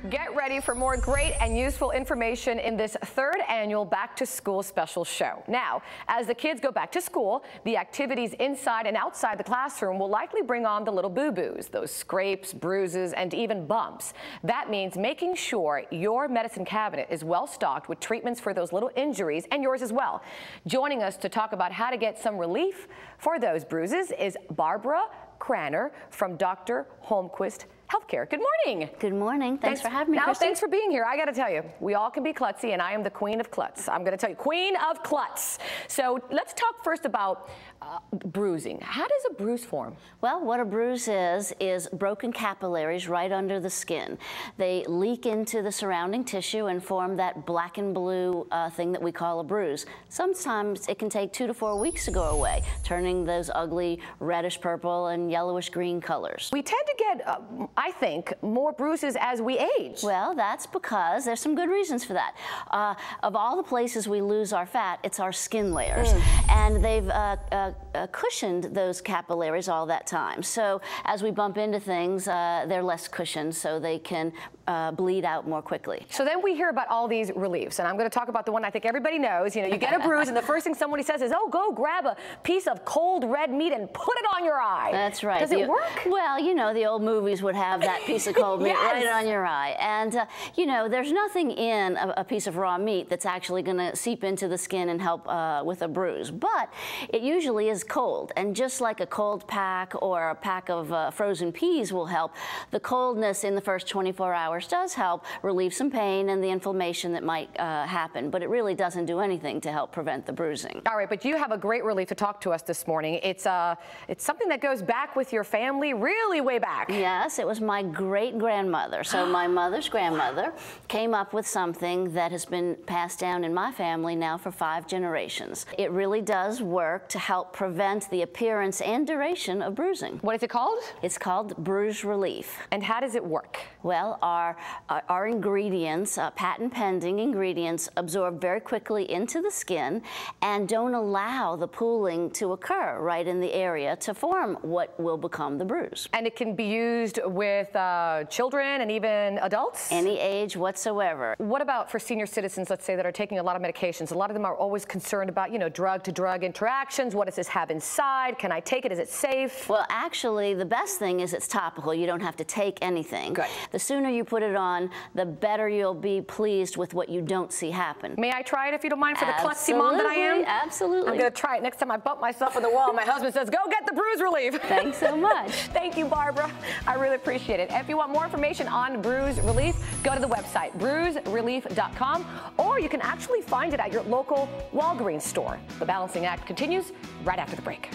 Get ready for more great and useful information in this third annual Back to School special show. Now, as the kids go back to school, the activities inside and outside the classroom will likely bring on the little boo-boos, those scrapes, bruises, and even bumps. That means making sure your medicine cabinet is well stocked with treatments for those little injuries, and yours as well. Joining us to talk about how to get some relief for those bruises is Barbara Cranner from Dr. Holmquist Healthcare. Good morning. Good morning. Thanks for having me, Christy. Thanks for being here. I got to tell you, we all can be klutzy, and I am the queen of klutz. I'm going to tell you, queen of klutz. So let's talk first about bruising. How does a bruise form? Well, what a bruise is broken capillaries right under the skin. They leak into the surrounding tissue and form that black and blue thing that we call a bruise. Sometimes it can take 2 to 4 weeks to go away, turning those ugly reddish purple and yellowish green colors. We tend to get, I think, more bruises as we age. Well, that's because there's some good reasons for that. Of all the places we lose our fat, it's our skin layers. And they've cushioned those capillaries all that time. So as we bump into things, they're less cushioned, so they can bleed out more quickly. So then we hear about all these reliefs, and I'm going to talk about the one I think everybody knows. You know, you get a bruise, and the first thing somebody says is, oh, go grab a piece of cold red meat and put it on your eye. That's right. Does it work? Well, you know, the old movies would have that piece of cold meat right on your eye. And, you know, there's nothing in a piece of raw meat that's actually going to seep into the skin and help with a bruise. But it usually is cold. And just like a cold pack or a pack of frozen peas will help, the coldness in the first 24 hours does help relieve some pain and the inflammation that might happen. But it really doesn't do anything to help prevent the bruising. All right, but you have a great relief to talk to us this morning. It's something that goes back with your family really way back. Yes, it was my great-grandmother. So my mother's grandmother came up with something that has been passed down in my family now for 5 generations. It really does work to help prevent the appearance and duration of bruising. What is it called? It's called Bruise Relief. And how does it work? Well, our ingredients, patent-pending ingredients, absorb very quickly into the skin and don't allow the pooling to occur right in the area to form what will become the bruise. And it can be used with children and even adults? Any age whatsoever. What about for senior citizens, let's say, that are taking a lot of medications? A lot of them are always concerned about, you know, drug-to-drug interactions. What does this have inside? Can I take it? Is it safe? Well, actually, the best thing is it's topical. You don't have to take anything. Good. The sooner you put it on, the better you'll be pleased with what you don't see happen. May I try it, if you don't mind, for the klutzy mom that I am? Absolutely. I'm going to try it next time I bump myself on the wall. My husband says, go get the bruise relief. Thanks so much. Thank you, Barbara. I really appreciate it. If you want more information on Bruise Relief, go to the website, bruiserelief.com, or you can actually find it at your local Walgreens store. The Balancing Act continues right after the break.